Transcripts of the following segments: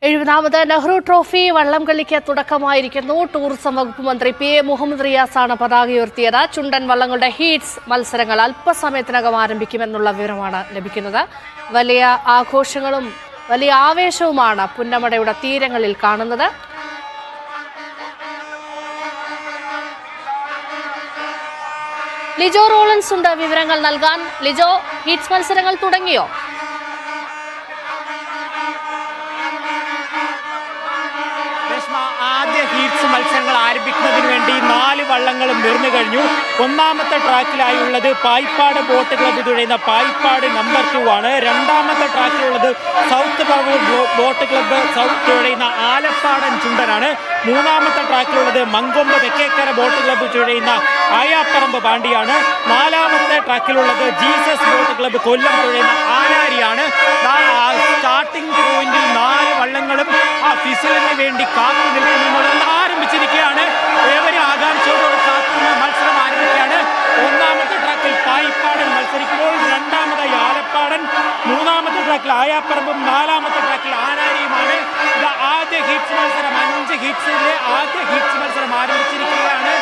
70ാമത് Nehru trophy വള്ളംകളിക്ക് തുടക്കമായിരിക്കുന്നു. Tourism വകുപ്പ് മന്ത്രി PA Muhammad റിയാസാണ് പതാക ഉയർത്തിയത്. ചുണ്ടൻ വള്ളങ്ങളുടെ ഹീറ്റ്സ് മത്സരങ്ങൾ അല്പസമയത്തിനകം ആരംഭിക്കുമെന്നുള്ള വിവരമാണ് ലഭിക്കുന്നത്. വലിയ ആഘോഷങ്ങളും വലിയ ആവേശവുമാണ് പുന്നമടയുടെ തീരങ്ങളിൽ കാണുന്നത്. ലിജോ റോളൻസ് ഉണ്ട് വിവരങ്ങൾ നൽകാൻ. ലിജോ, ഹീറ്റ്സ് മത്സരങ്ങൾ തുടങ്ങിയോ? ആദ്യ ഹീറ്റ്സ് മത്സരങ്ങൾ ആരംഭിക്കുന്നതിന് വേണ്ടി 4 വള്ളങ്ങളും നിർന്നു കഴിഞ്ഞു. ഒന്നാമത്തെ ട്രാക്കിലായുള്ളത് പായിപ്പാട് ബോട്ട് ക്ലബ്ബ് തുഴയുന്ന പായിപ്പാട് നമ്പർ 2 ആണ്. രണ്ടാമത്തെ ട്രാക്കിലുള്ളത് south Paravur boat club south തുഴയുന്ന ആലപ്പാടൻ ചുണ്ടനാണ്. മൂന്നാമത്തെ ട്രാക്കിലുള്ളത് മങ്കൊമ്പ് തെക്കേക്കര ബോട്ട് ക്ലബ്ബ് തുഴയുന്ന ആയാപ്പറമ്പ് പാണ്ടിയാണ്. നാലാമത്തെ ട്രാക്കിലുള്ളത് ജീസസ് ബോട്ട് ക്ലബ്ബ് കൊല്ലം തുഴയുന്ന ആനാരിയാണ്. സ്റ്റാർട്ടിംഗ് പോയിന്റിൽ 4 വള്ളങ്ങളും ആ ഫിസലിന് വേണ്ടി കാത്തു നിൽക്കുന്നത് ആരംഭിച്ചിരിക്കുകയാണ്. ഏവരും ആകാംക്ഷയോടെ കാത്തുനിന്ന് മത്സരം ആരംഭിക്കുകയാണ്. ഒന്നാമത്തെ ട്രാക്കിൽ പായിപ്പാടൻ മത്സരിക്കുമ്പോൾ രണ്ടാമതായി ആലപ്പാടൻ, മൂന്നാമത്തെ ട്രാക്കിൽ ആയാപ്പറമ്പും നാലാമത്തെ ട്രാക്കിൽ ആനാരിയുമാണ്. ഇത് ആദ്യ ഹീറ്റ്സ് മത്സരം, 5 ഹീറ്റ്സിലെ ആദ്യ ഹീറ്റ്സ് മത്സരം ആരംഭിച്ചിരിക്കുകയാണ്.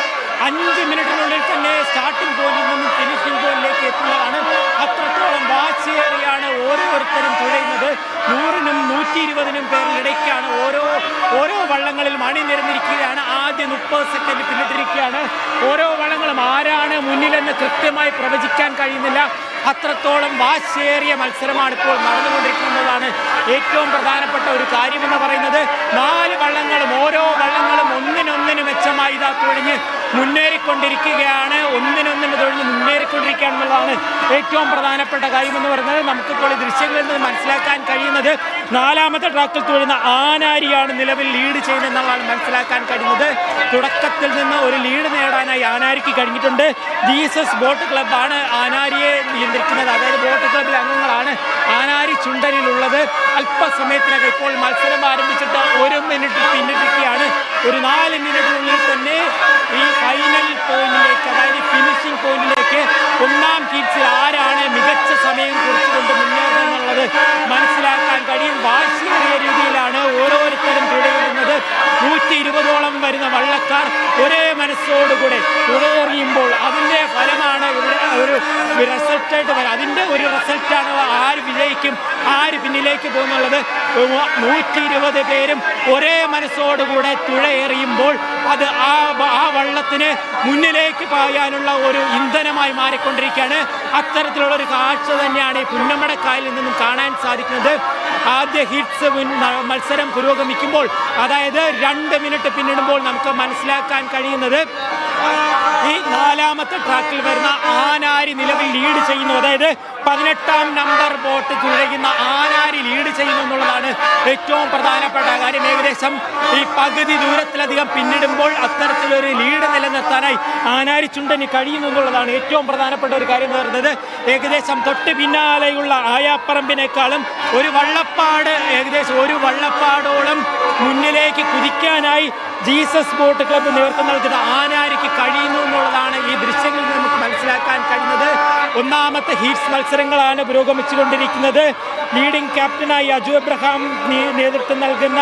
5 മിനിറ്റിനുള്ളിൽ തന്നെ സ്റ്റാർട്ടിംഗ് പോയിന്റിൽ നിന്നും ഫിനിഷിംഗ് പോയിന്റിലേക്ക് എത്തുന്നതാണ്. അത്രത്തോളം വാശിയേറിയാണ് ഓരോരുത്തരും തുഴയുന്നത്. 100-നും 120-നും പേരിലിടയ്ക്കാണ് ഓരോ വള്ളങ്ങളിലും അണിനിരന്നിരിക്കുകയാണ്. ആദ്യ 30 സെക്കൻഡ് പിന്നിട്ടിരിക്കുകയാണ്. ഓരോ വള്ളങ്ങളും ആരാണ് മുന്നിലെന്ന് കൃത്യമായി പ്രവചിക്കാൻ കഴിയുന്നില്ല. അത്രത്തോളം വാശിയേറിയ മത്സരമാണ് ഇപ്പോൾ നടന്നുകൊണ്ടിരിക്കുന്നതാണ്. ഏറ്റവും പ്രധാനപ്പെട്ട ഒരു കാര്യമെന്ന് പറയുന്നത് 4 വള്ളങ്ങളും ഓരോ വള്ളങ്ങളും ഒന്നിനൊന്നിന് മെച്ചമായി ഇതാ തുഴഞ്ഞ് മുന്നേറിക്കൊണ്ടിരിക്കുകയാണ്. ഒന്നിനൊന്നിന് തുഴഞ്ഞ് മുന്നേറിക്കൊണ്ടിരിക്കുകയാണെന്നുള്ളതാണ് ഏറ്റവും പ്രധാനപ്പെട്ട കാര്യമെന്ന് പറയുന്നത്. നമുക്കിപ്പോൾ ഈ ദൃശ്യങ്ങളിൽ നിന്ന് മനസ്സിലാക്കാൻ കഴിയുന്നത് 4ാമത്തെ ട്രാക്കിൽ തുഴയുന്ന ആനാരിയാണ് നിലവിൽ ലീഡ് ചെയ്യുന്നതെന്നുള്ളതാണ് മനസ്സിലാക്കാൻ കഴിയുന്നത്. തുടക്കത്തിൽ നിന്ന് ഒരു ലീഡ് നേടാനായി ആനാരിക്ക് കഴിഞ്ഞിട്ടുണ്ട്. ജീസസ് ബോട്ട് ക്ലബ്ബാണ് ആനാരിയെ നിയന്ത്രിക്കുന്നത്. അതായത് ബോട്ട് ക്ലബ്ബിലെ അംഗങ്ങളാണ് ആനാരി ചുണ്ടനിലുള്ളത്. അല്പസമയത്തിനകം ഇപ്പോൾ മത്സരം ആരംഭിച്ചിട്ട് 1 മിനിറ്റ് പിന്നിട്ടിരിക്കുകയാണ്. ഒരു 4 മിനിറ്റിനുള്ളിൽ തന്നെ ഈ ഫൈനൽ പോയിന്റിലേക്ക്, അതായത് ഫിനിഷിംഗ് പോയിന്റിലേക്ക് ഒന്നാം ഹീറ്റ്സിൽ ആരാണ് മികച്ച സമയം കുറിച്ചുകൊണ്ട് മുന്നേറുന്നത് മനസ്സിലാക്കാൻ കഴിയും. വാശിയേറിയ രീതിയിലാണ് ഓരോരുത്തരും തുഴയുന്നത്. 120ഓളം വരുന്ന വള്ളക്കാർ ഒരേ മനസ്സോടുകൂടെ തുഴയെറിയുമ്പോൾ അതിൻ്റെ ഫലമാണ് ഇവിടെ ഒരു റിസൾട്ടായിട്ട് വരും. അതിൻ്റെ ഒരു റിസൾട്ടാണ് ആര് വിജയിക്കും, ആര് പിന്നിലേക്ക് പോകുന്നുള്ളത്. 120 പേരും ഒരേ മനസ്സോടുകൂടെ തുഴയെറിയുമ്പോൾ അത് ആ വള്ളത്തിന് മുന്നിലേക്ക് പായാനുള്ള ഒരു ഇന്ധനമായി മാറിക്കൊണ്ടിരിക്കുകയാണ്. അത്തരത്തിലുള്ള ഒരു കാഴ്ച തന്നെയാണ് ഈ പുന്നമടക്കായലിൽ നിന്നും കാണാൻ സാധിക്കുന്നത്. ആദ്യ ഹിറ്റ്സ് മത്സരം പുരോഗമിക്കുമ്പോൾ, അതായത് 2 മിനിറ്റ് പിന്നിടുമ്പോൾ നമുക്ക് മനസ്സിലാക്കാൻ കഴിയുന്നത് ഈ 4ാമത്തെ ട്രാക്കിൽ വരുന്ന ആനാരി നിലവിൽ ലീഡ് ചെയ്യുന്നു. അതായത് 18ാം നമ്പർ ബോട്ട് തുഴയുന്ന ആനാരി ലീഡ് ചെയ്യുന്നു എന്നുള്ളതാണ് ഏറ്റവും പ്രധാനപ്പെട്ട കാര്യം. ഏകദേശം ഈ പകുതി ദൂരത്തിലധികം പിന്നിടുമ്പോൾ അത്തരത്തിലൊരു ലീഡ് നിലനിർത്താനായി ആനാരി ചുണ്ടന് കഴിയുന്നു എന്നുള്ളതാണ് ഏറ്റവും പ്രധാനപ്പെട്ട ഒരു കാര്യം എന്ന് പറയുന്നത്. ഏകദേശം തൊട്ട് പിന്നാലെയുള്ള ആയാപ്പറമ്പിനേക്കാളും ഏകദേശം ഒരു വള്ളപ്പാടോളം മുന്നിലേക്ക് കുതിക്കാനായി ജീസസ് ബോട്ട് ക്ലബ്ബ് നേതൃത്വം നൽകുന്ന ആനാരിക്ക് കഴിയുന്നു എന്നുള്ളതാണ് ഈ ദൃശ്യങ്ങളിൽ നമുക്ക് മനസ്സിലാക്കാൻ കഴിയുന്നത്. ഒന്നാമത്തെ ഹീറ്റ്സ് മത്സരങ്ങളാണ് പുരോഗമിച്ചുകൊണ്ടിരിക്കുന്നത്. ലീഡിംഗ് ക്യാപ്റ്റനായി അജു എബ്രഹാം നേതൃത്വം നൽകുന്ന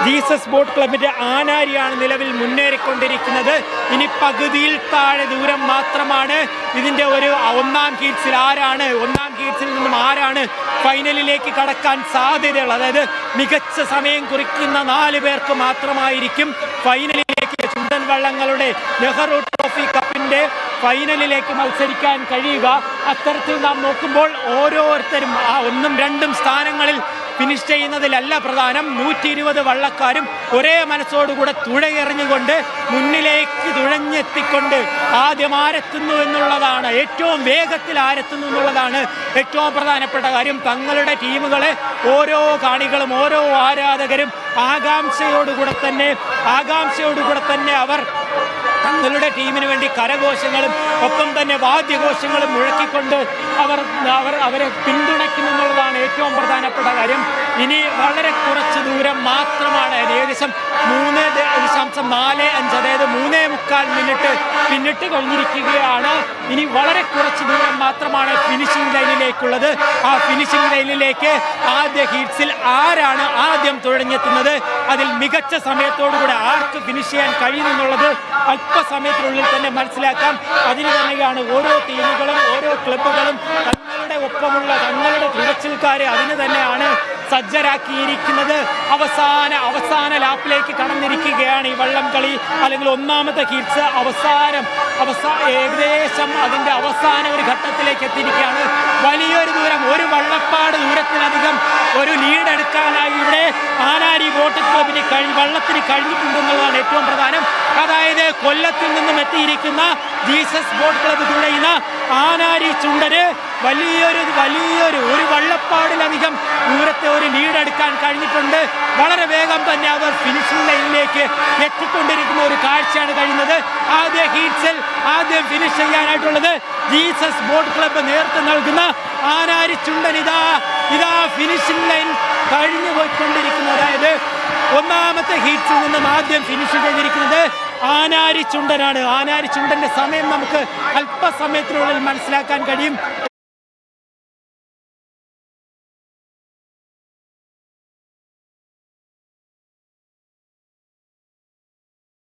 ജീസസ് ബോട്ട് ക്ലബിന്റെ ആനാരിയാണ് നിലവിൽ മുന്നേറിക്കൊണ്ടിരിക്കുന്നത്. ഇനി പകുതിയിൽ താഴെ ദൂരം മാത്രമാണ് ഇതിന്റെ ഒരു ഒന്നാം ഹീറ്റ്സിൽ നിന്നും ആരാണ് ഫൈനലിലേക്ക് കടക്കാൻ സാധ്യതയുള്ളത്. അതായത് മികച്ച സമയം കുറിക്കുന്ന 4 പേർക്ക് മാത്രമായിരിക്കും ഫൈനലിലേക്ക്, ചുണ്ടൻ വള്ളങ്ങളുടെ നെഹ്റു ട്രോഫി കപ്പിന്റെ ഫൈനലിലേക്ക് മത്സരിക്കാൻ കഴിയുക. അത്തരത്തിൽ നാം നോക്കുമ്പോൾ ഓരോരുത്തരും 1ഉം 2ഉം സ്ഥാനങ്ങളിൽ ഫിനിഷ് ചെയ്യുന്നതിലല്ല പ്രധാനം. 120 വള്ളക്കാരും ഒരേ മനസ്സോടുകൂടെ തുഴയെറിഞ്ഞുകൊണ്ട് മുന്നിലേക്ക് തുഴഞ്ഞെത്തിക്കൊണ്ട് ആദ്യം ആരെത്തുന്നു എന്നുള്ളതാണ്, ഏറ്റവും വേഗത്തിൽ ആരെത്തുന്നു എന്നുള്ളതാണ് ഏറ്റവും പ്രധാനപ്പെട്ട കാര്യം. തങ്ങളുടെ ടീമുകളെ ഓരോ കാണികളും ഓരോ ആരാധകരും ആകാംക്ഷയോടുകൂടെ തന്നെ അവർ തങ്ങളുടെ ടീമിന് വേണ്ടി കരഘോഷങ്ങളും ഒപ്പം തന്നെ വാദ്യഘോഷങ്ങളും മുഴക്കിക്കൊണ്ട് അവരെ പിന്തുണയ്ക്കുന്നു എന്നുള്ളതാണ് ഏറ്റവും പ്രധാനപ്പെട്ട കാര്യം. ഇനി വളരെ കുറച്ച് ദൂരം മാത്രമാണ്, ഏകദേശം 3.45, അതായത് 3.25 മിനിറ്റ് പിന്നിട്ട് കഴിഞ്ഞിരിക്കുകയാണ്. ഇനി വളരെ കുറച്ച് ദൂരം മാത്രമാണ് ഫിനിഷിംഗ് ലൈനിലേക്കുള്ളത്. ആ ഫിനിഷിംഗ് ലൈനിലേക്ക് ആദ്യ ഹീറ്റ്സിൽ ആരാണ് ആദ്യം തുഴഞ്ഞെത്തുന്നത്. അതിൽ മികച്ച സമയത്തോടുകൂടെ ആർക്ക് ഫിനിഷ് ചെയ്യാൻ കഴിയുമെന്നുള്ളത് അല്പസമയത്തിനുള്ളിൽ തന്നെ മനസ്സിലാക്കാം. അതിന് തന്നെയാണ് ഓരോ ടീമുകളും ഓരോ ക്ലബ്ബുകളും തങ്ങളുടെ ഒപ്പമുള്ള തങ്ങളുടെ തുഴച്ചിൽക്കാരെ അതിന് തന്നെയാണ് സജ്ജരാക്കിയിരിക്കുന്നത്. അവസാന ലാപ്പിലേക്ക് കടന്നിരിക്കുകയാണ് ഈ വള്ളംകളി, അല്ലെങ്കിൽ ഒന്നാമത്തെ ഹീറ്റ്സ് ഏകദേശം അതിന്റെ അവസാന ഒരു ഘട്ടത്തിലേക്ക് എത്തിയിരിക്കുകയാണ്. വലിയൊരു ദൂരം, ഒരു വള്ളപ്പാട് ദൂരത്തിലധികം ഒരു ലീഡ് എടുക്കാനായി ഇവിടെ ആനാരി ബോട്ട് ക്ലബിന് വള്ളത്തിന് കഴിഞ്ഞിട്ടുണ്ടെന്നുള്ളതാണ് ഏറ്റവും പ്രധാനം. അതായത് കൊല്ലത്തിൽ നിന്നും എത്തിയിരിക്കുന്ന ജീസസ് ബോട്ട് ക്ലബ്ബ് തുഴയുന്ന ആനാരി ചുണ്ടന് വലിയൊരു ഒരു വള്ളപ്പാടിലധികം ദൂരത്തെ ഒരു ലീഡ് എടുക്കാൻ കഴിഞ്ഞിട്ടുണ്ട്. വളരെ വേഗം തന്നെ അവർ ഫിനിഷിംഗ് ലൈനിലേക്ക് എത്തിക്കൊണ്ടിരിക്കുന്ന ഒരു കാഴ്ചയാണ് കഴിയുന്നത്. ആദ്യ ഹീറ്റ്സിൽ ആദ്യം ഫിനിഷ് ചെയ്യാനായിട്ടുള്ളത് ജീസസ് ബോട്ട് ക്ലബ്ബ് നേതൃത്വം നൽകുന്ന ആനാരി ചുണ്ടൻ ഇതാ ഫിനിഷിംഗ് ലൈൻ കഴിഞ്ഞു പോയിക്കൊണ്ടിരിക്കുന്നു. അതായത് ഒന്നാമത്തെ ഹീറ്റ്സിൽ നിന്നും ആദ്യം ഫിനിഷ് ചെയ്തിരിക്കുന്നത് ആനാരി ചുണ്ടനാണ്. ആനാരി ചുണ്ടന്റെ സമയം നമുക്ക് അല്പസമയത്തിനുള്ളിൽ മനസ്സിലാക്കാൻ കഴിയും.